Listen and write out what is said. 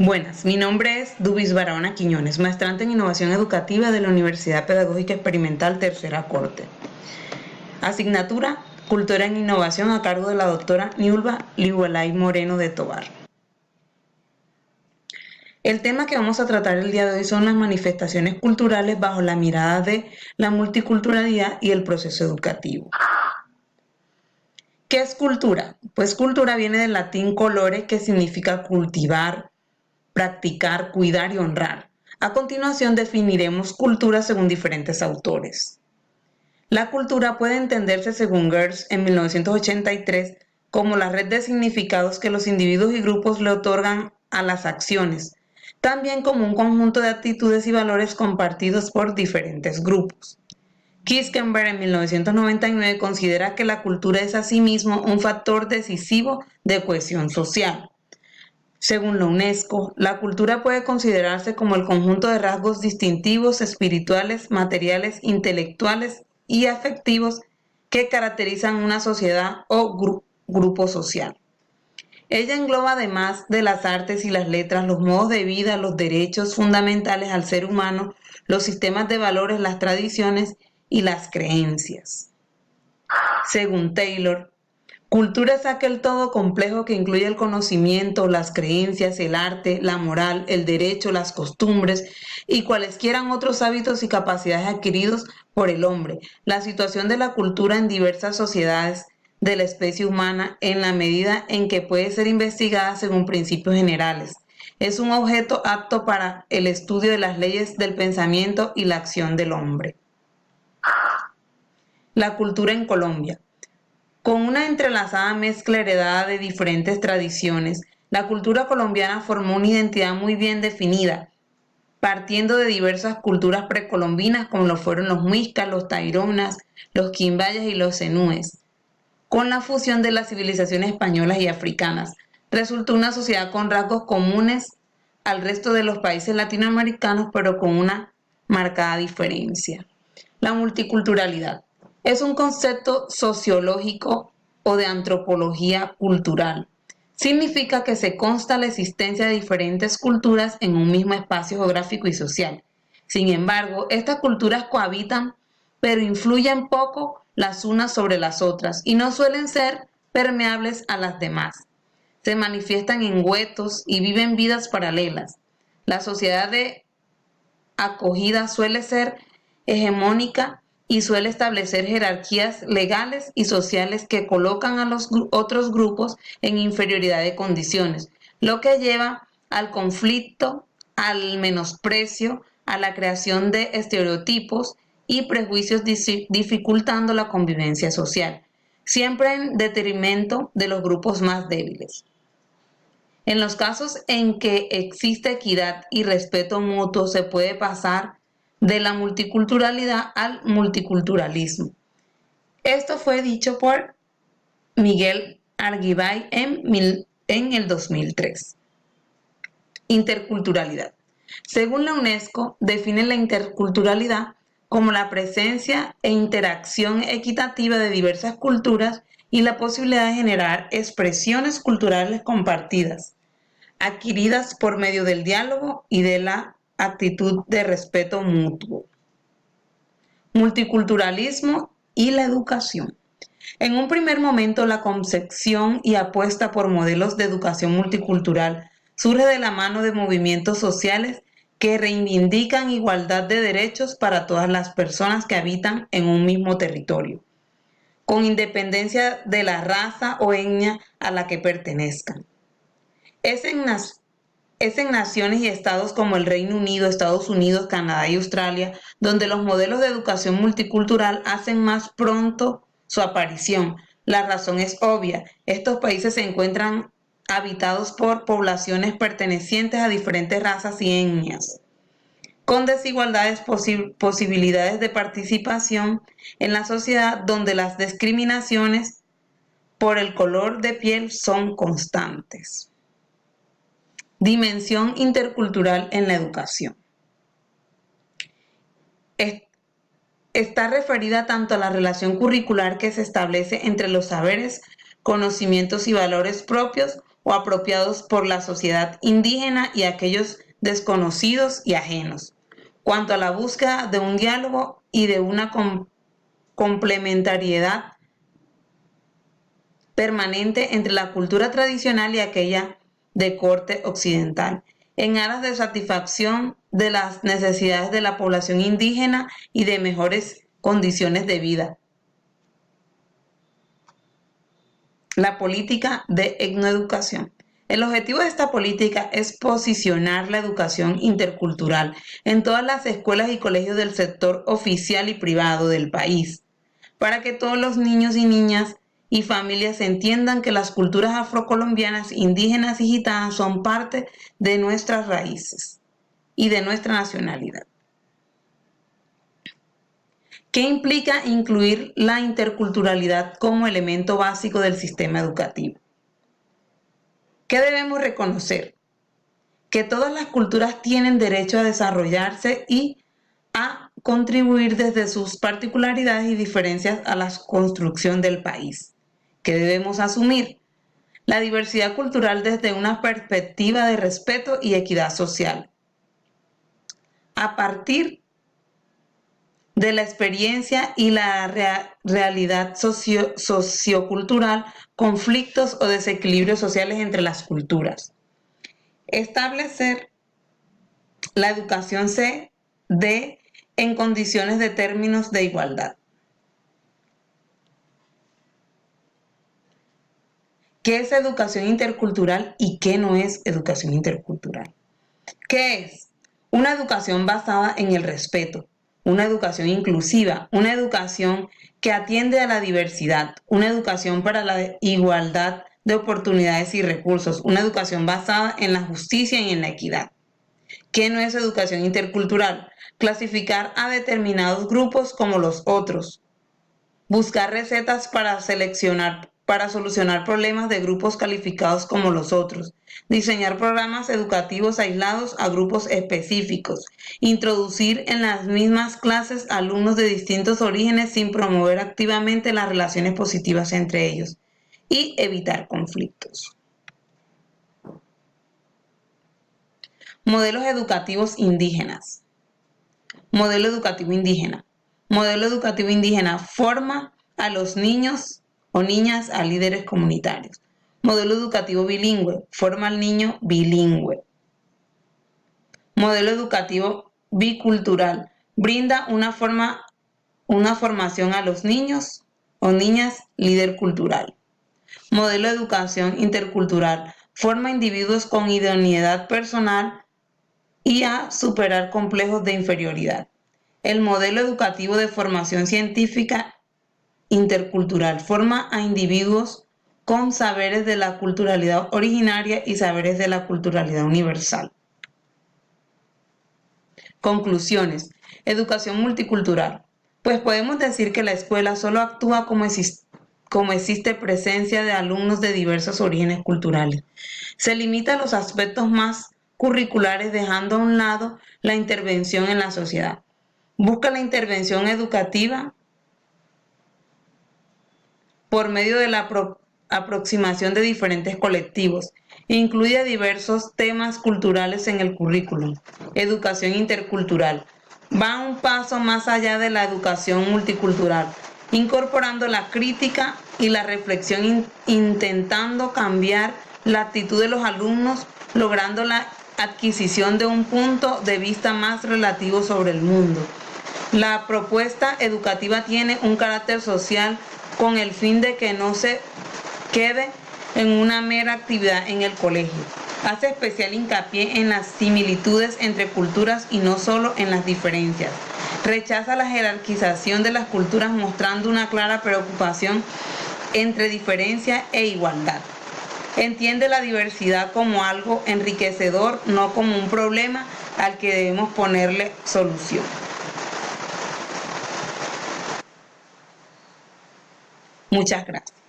Buenas, mi nombre es Dubis Barahona Quiñones, maestrante en Innovación Educativa de la Universidad Pedagógica Experimental Tercera Corte. Asignatura Cultura en Innovación a cargo de la doctora Niulba Liuelay Moreno de Tovar. El tema que vamos a tratar el día de hoy son las manifestaciones culturales bajo la mirada de la multiculturalidad y el proceso educativo. ¿Qué es cultura? Pues cultura viene del latín colore, que significa cultivar, practicar, cuidar y honrar. A continuación definiremos cultura según diferentes autores. La cultura puede entenderse según Girls en 1983 como la red de significados que los individuos y grupos le otorgan a las acciones, también como un conjunto de actitudes y valores compartidos por diferentes grupos. Kiskenberg en 1999 considera que la cultura es asimismo un factor decisivo de cohesión social. Según la UNESCO, la cultura puede considerarse como el conjunto de rasgos distintivos, espirituales, materiales, intelectuales y afectivos que caracterizan una sociedad o grupo social. Ella engloba, además de las artes y las letras, los modos de vida, los derechos fundamentales al ser humano, los sistemas de valores, las tradiciones y las creencias. Según Taylor, cultura es aquel todo complejo que incluye el conocimiento, las creencias, el arte, la moral, el derecho, las costumbres y cualesquiera otros hábitos y capacidades adquiridos por el hombre. La situación de la cultura en diversas sociedades de la especie humana en la medida en que puede ser investigada según principios generales. Es un objeto apto para el estudio de las leyes del pensamiento y la acción del hombre. La cultura en Colombia. Con una entrelazada mezcla heredada de diferentes tradiciones, la cultura colombiana formó una identidad muy bien definida, partiendo de diversas culturas precolombinas como lo fueron los muiscas, los taironas, los quimbayas y los zenúes. Con la fusión de las civilizaciones españolas y africanas, resultó una sociedad con rasgos comunes al resto de los países latinoamericanos, pero con una marcada diferencia. La multiculturalidad es un concepto sociológico o de antropología cultural. Significa que se consta la existencia de diferentes culturas en un mismo espacio geográfico y social. Sin embargo, estas culturas cohabitan, pero influyen poco las unas sobre las otras y no suelen ser permeables a las demás. Se manifiestan en huetos y viven vidas paralelas. La sociedad de acogida suele ser hegemónica y suele establecer jerarquías legales y sociales que colocan a los otros grupos en inferioridad de condiciones, lo que lleva al conflicto, al menosprecio, a la creación de estereotipos y prejuicios dificultando la convivencia social, siempre en detrimento de los grupos más débiles. En los casos en que existe equidad y respeto mutuo, se puede pasar de la multiculturalidad al multiculturalismo. Esto fue dicho por Miguel Arguibay en el 2003. Interculturalidad. Según la UNESCO, define la interculturalidad como la presencia e interacción equitativa de diversas culturas y la posibilidad de generar expresiones culturales compartidas, adquiridas por medio del diálogo y de la actitud de respeto mutuo. Multiculturalismo y la educación. En un primer momento, la concepción y apuesta por modelos de educación multicultural surge de la mano de movimientos sociales que reivindican igualdad de derechos para todas las personas que habitan en un mismo territorio, con independencia de la raza o etnia a la que pertenezcan. Es en naciones y estados como el Reino Unido, Estados Unidos, Canadá y Australia, donde los modelos de educación multicultural hacen más pronto su aparición. La razón es obvia. Estos países se encuentran habitados por poblaciones pertenecientes a diferentes razas y etnias, con desigualdades posibilidades de participación en la sociedad, donde las discriminaciones por el color de piel son constantes. Dimensión intercultural en la educación. Está referida tanto a la relación curricular que se establece entre los saberes, conocimientos y valores propios, o apropiados por la sociedad indígena y aquellos desconocidos y ajenos. Cuanto a la búsqueda de un diálogo y de una complementariedad permanente entre la cultura tradicional y aquella de corte occidental, en aras de satisfacción de las necesidades de la población indígena y de mejores condiciones de vida. La política de etnoeducación. El objetivo de esta política es posicionar la educación intercultural en todas las escuelas y colegios del sector oficial y privado del país, para que todos los niños y niñas y familias entiendan que las culturas afrocolombianas, indígenas y gitanas son parte de nuestras raíces y de nuestra nacionalidad. ¿Qué implica incluir la interculturalidad como elemento básico del sistema educativo? ¿Qué debemos reconocer? Que todas las culturas tienen derecho a desarrollarse y a contribuir desde sus particularidades y diferencias a la construcción del país. ¿Qué debemos asumir? La diversidad cultural desde una perspectiva de respeto y equidad social. A partir de la experiencia y la realidad sociocultural, conflictos o desequilibrios sociales entre las culturas. Establecer la educación se dé en condiciones de términos de igualdad. ¿Qué es educación intercultural y qué no es educación intercultural? ¿Qué es? Una educación basada en el respeto, una educación inclusiva, una educación que atiende a la diversidad, una educación para la igualdad de oportunidades y recursos, una educación basada en la justicia y en la equidad. ¿Qué no es educación intercultural? Clasificar a determinados grupos como los otros, buscar recetas para solucionar problemas de grupos calificados como los otros, diseñar programas educativos aislados a grupos específicos, introducir en las mismas clases alumnos de distintos orígenes sin promover activamente las relaciones positivas entre ellos y evitar conflictos. Modelos educativos indígenas. Modelo educativo indígena. Modelo educativo indígena forma a los niños o niñas a líderes comunitarios. Modelo educativo bilingüe forma al niño bilingüe. Modelo educativo bicultural brinda una formación a los niños o niñas líder cultural. Modelo de educación intercultural forma individuos con idoneidad personal y a superar complejos de inferioridad. El modelo educativo de formación científica intercultural forma a individuos con saberes de la culturalidad originaria y saberes de la culturalidad universal. Conclusiones. Educación multicultural. Pues podemos decir que la escuela solo actúa como existe presencia de alumnos de diversos orígenes culturales. Se limita a los aspectos más curriculares, dejando a un lado la intervención en la sociedad. Busca la intervención educativa por medio de la aproximación de diferentes colectivos. Incluye diversos temas culturales en el currículum. Educación intercultural. Va un paso más allá de la educación multicultural, incorporando la crítica y la reflexión, intentando cambiar la actitud de los alumnos, logrando la adquisición de un punto de vista más relativo sobre el mundo. La propuesta educativa tiene un carácter social con el fin de que no se quede en una mera actividad en el colegio. Hace especial hincapié en las similitudes entre culturas y no solo en las diferencias. Rechaza la jerarquización de las culturas, mostrando una clara preocupación entre diferencia e igualdad. Entiende la diversidad como algo enriquecedor, no como un problema al que debemos ponerle solución. Muchas gracias.